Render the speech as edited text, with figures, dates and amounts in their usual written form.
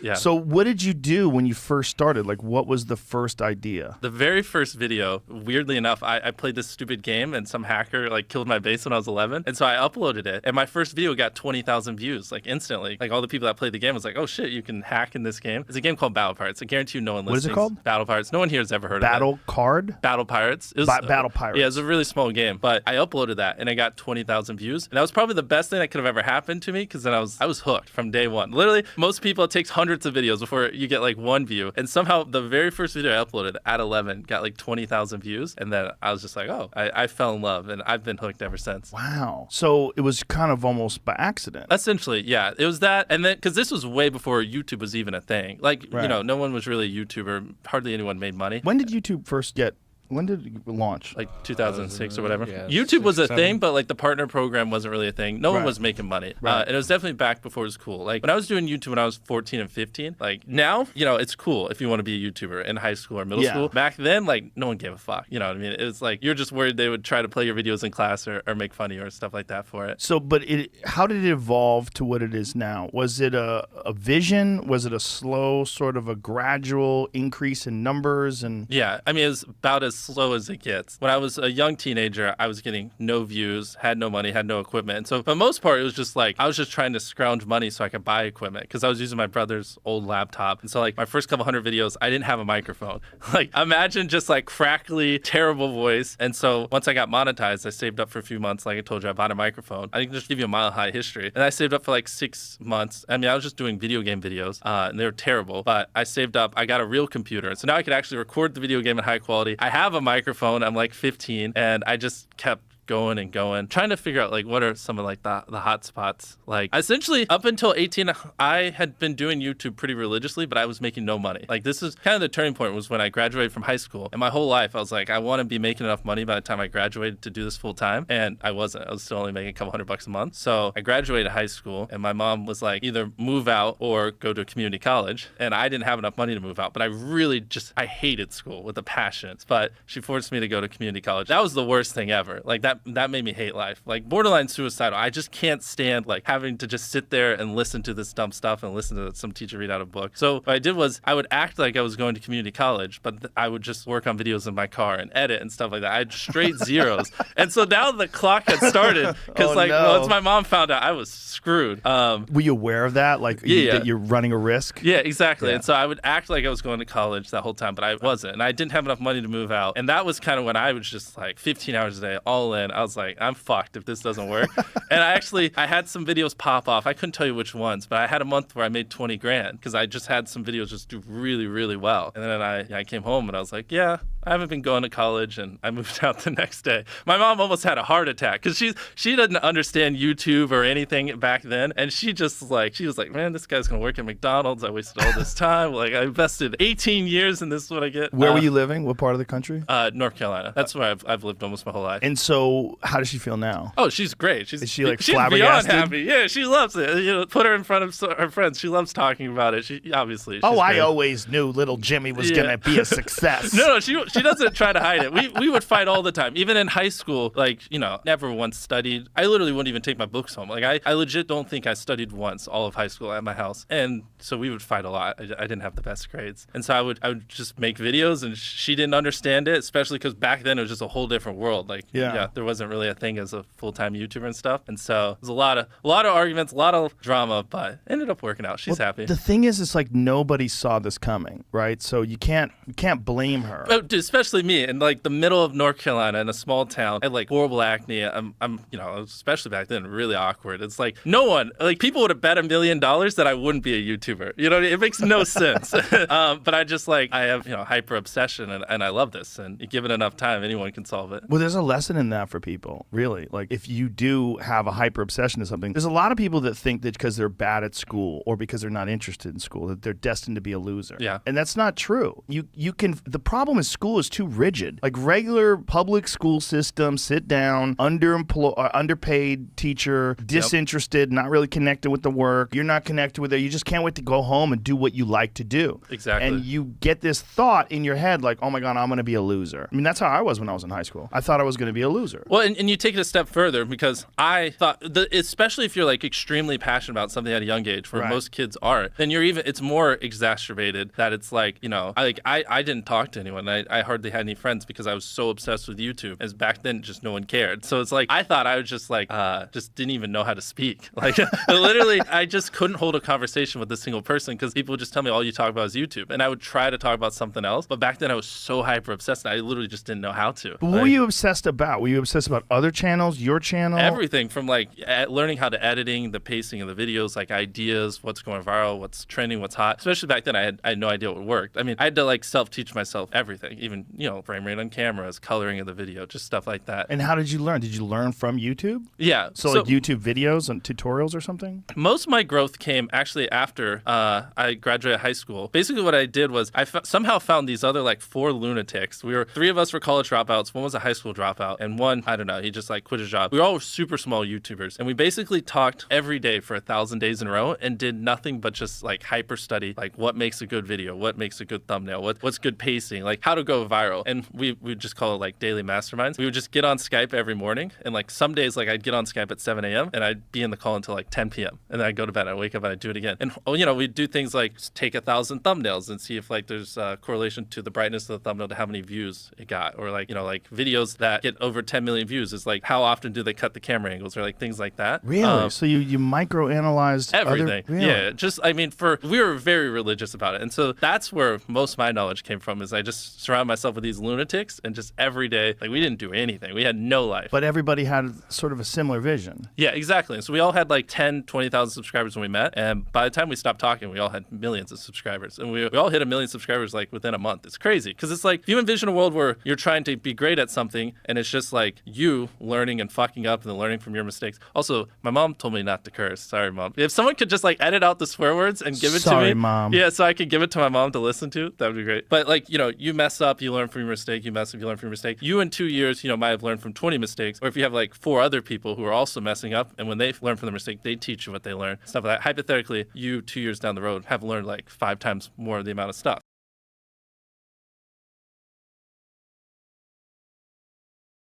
Yeah. So what did you do when you first started? Like, what was the first idea? The very first video, weirdly enough, I played this stupid game and some hacker like killed my base when I was 11. And so I uploaded it. And my first video got 20,000 views like instantly. Like all the people that played the game was like, oh shit, you can hack in this game. It's a game called Battle Pirates. I guarantee you no one listening. What is it called? Battle Pirates. No one here has ever heard of it. Battle card? Battle Pirates. It was, Battle Pirates. Yeah, it was a really small game. But I uploaded that and I got 20,000 views. And that was probably the best thing that could have ever happened to me because then I was hooked from day one. Literally, most people, it takes hundreds of videos before you get like one view. And somehow the very first video I uploaded at 11 got like 20,000 views. And then I was just like, oh, I fell in love and I've been hooked ever since. Wow. So it was kind of almost by accident. Essentially, yeah. It was that. And then, because this was way before YouTube was even a thing. Like, Right. you know, no one was really a YouTuber. Hardly anyone made money. When did YouTube first get? When did it launch? Like 2006 or whatever. Yeah, YouTube was a 6, 7. thing, but like the partner program wasn't really a thing. No one Right. was making money. Right. And it was definitely back before it was cool. Like when I was doing YouTube when I was 14 and 15, like now, you know, it's cool if you want to be a YouTuber in high school or middle Yeah. school. Back then, like no one gave a fuck. You know what I mean? It was like you're just worried they would try to play your videos in class or make fun of you or stuff like that for it. So, but how did it evolve to what it is now? Was it a vision? Was it a slow, sort of a gradual increase in numbers? And Yeah, I mean, it was about as slow as it gets. When I was a young teenager, I was getting no views, had no money, had no equipment. And so for the most part, it was just like, I was just trying to scrounge money so I could buy equipment because I was using my brother's old laptop. And so like my first couple hundred videos, I didn't have a microphone. Like imagine just like crackly, terrible voice. And so once I got monetized, I saved up for a few months. Like I told you, I bought a microphone. I can just give you a mile high history. And I saved up for like 6 months. I mean, I was just doing video game videos and they were terrible, but I saved up. I got a real computer. So now I could actually record the video game in high quality. I have a microphone. I'm like 15 and I just kept going and going, trying to figure out like what are some of like the hot spots. Like essentially up until 18, I had been doing YouTube pretty religiously, but I was making no money. Like this is kind of the turning point was when I graduated from high school. And my whole life I was like, I want to be making enough money by the time I graduated to do this full time. And I wasn't. I was still only making a couple $100 a month. So I graduated high school and my mom was like, either move out or go to a community college. And I didn't have enough money to move out, but I really I hated school with a passion. But she forced me to go to community college. That was the worst thing ever. Like that made me hate life. Like borderline suicidal. I just can't stand like having to just sit there and listen to this dumb stuff and listen to some teacher read out a book. So what I did was I would act like I was going to community college, but I would just work on videos in my car and edit and stuff like that. I had straight zeros. And so now the clock had started because once my mom found out, I was screwed. were you aware of that? Like that you're running a risk? Yeah, exactly. Yeah. And so I would act like I was going to college that whole time, but I wasn't. And I didn't have enough money to move out. And that was kind of when I was just like 15 hours a day, all in. I was like, I'm fucked if this doesn't work. And I had some videos pop off. I couldn't tell you which ones, but I had a month where I made 20 grand because I just had some videos just do really, really well. And then I came home and I was like, yeah, I haven't been going to college, and I moved out the next day. My mom almost had a heart attack because she didn't understand YouTube or anything back then. And she was like, man, this guy's going to work at McDonald's. I wasted all this time. Like I invested 18 years and this is what I get. Where were you living? What part of the country? North Carolina. That's where I've lived almost my whole life. And so how does she feel now? Oh, she's great. Is she like she's flabbergasted? beyond happy. Yeah, she loves it. You know, put her in front of her friends. She loves talking about it. She obviously. Oh, I great. always knew little Jimmy was gonna be a success. No, she doesn't try to hide it. We would fight all the time. Even in high school, like, you know, never once studied. I literally wouldn't even take my books home. Like I legit don't think I studied once all of high school at my house. And so we would fight a lot. I didn't have the best grades. And so I would just make videos and she didn't understand it, especially because back then it was just a whole different world. Like there wasn't really a thing as a full-time YouTuber and stuff. And so it was a lot of arguments, a lot of drama, but ended up working out. She's happy. The thing is, it's like nobody saw this coming, right? So you can't blame her. But especially me in like the middle of North Carolina in a small town. I had like horrible acne. I'm you know, especially back then, really awkward. It's like no one, like people would have bet $1 million that I wouldn't be a YouTuber. You know, it makes no sense. But I just like, I have, you know, hyper obsession and I love this. And given enough time, anyone can solve it. Well, there's a lesson in that for people, really. Like if you do have a hyper obsession to something, there's a lot of people that think that because they're bad at school or because they're not interested in school, that they're destined to be a loser. Yeah. And that's not true. You can, the problem with school school is too rigid. Like regular public school system, sit down, underpaid teacher, disinterested, not really connected with the work. You're not connected with it. You just can't wait to go home and do what you like to do. Exactly. And you get this thought in your head like, oh my God, I'm going to be a loser. I mean, that's how I was when I was in high school. I thought I was going to be a loser. Well, and you take it a step further, because I thought, especially if you're like extremely passionate about something at a young age, where most kids are, then it's more exacerbated that it's like, I didn't talk to anyone. I hardly had any friends because I was so obsessed with YouTube. As back then, just no one cared. So it's like, I thought I was just like, just didn't even know how to speak. Like literally, I just couldn't hold a conversation with a single person because people would just tell me all you talk about is YouTube. And I would try to talk about something else. But back then I was so hyper obsessed. I literally just didn't know how to. But what were you obsessed about? Were you obsessed about other channels, your channel? Everything from like learning how to editing, the pacing of the videos, like ideas, what's going viral, what's trending, what's hot. Especially back then, I had no idea what worked. I mean, I had to like self-teach myself everything, even, frame rate on cameras, coloring of the video, just stuff like that. And how did you learn? Did you learn from YouTube? Yeah. So like YouTube videos and tutorials or something? Most of my growth came actually after I graduated high school. Basically what I did was I somehow found these other like 4 lunatics. Three of us were college dropouts. One was a high school dropout, and one, I don't know, he just like quit his job. We were all super small YouTubers, and we basically talked every day for 1,000 days in a row and did nothing but just like hyper study, like what makes a good video, what makes a good thumbnail, what's good pacing, like how to go viral. And we would just call it like daily masterminds. We would just get on Skype every morning, and like some days like I'd get on Skype at 7 a.m. and I'd be in the call until like 10 p.m. and then I'd go to bed, I'd wake up and I'd do it again. And we'd do things like take 1,000 thumbnails and see if like there's a correlation to the brightness of the thumbnail to how many views it got, or like like videos that get over 10 million views is like how often do they cut the camera angles, or like things like that. Really? So you micro-analyzed everything. Really? Yeah, just we were very religious about it, and so that's where most of my knowledge came from. Is I just surround myself with these lunatics, and just every day, like we didn't do anything, we had no life. But everybody had sort of a similar vision. Yeah, exactly. And so we all had like 10,000-20,000 subscribers when we met, and by the time we stopped talking, we all had millions of subscribers, and we all hit 1 million subscribers like within a month. It's crazy because it's like if you envision a world where you're trying to be great at something, and it's just like you learning and fucking up and then learning from your mistakes. Also, my mom told me not to curse. Sorry, Mom. If someone could just like edit out the swear words and give it to me. Sorry, Mom. Yeah, so I could give it to my mom to listen to. That would be great. But like, you mess up, you learn from your mistake. You mess up, you learn from your mistake. You in 2 years, might have learned from 20 mistakes. Or if you have like 4 other people who are also messing up, and when they learn from their mistake, they teach you what they learn. Stuff like that. Hypothetically, you 2 years down the road have learned like 5 times more of the amount of stuff.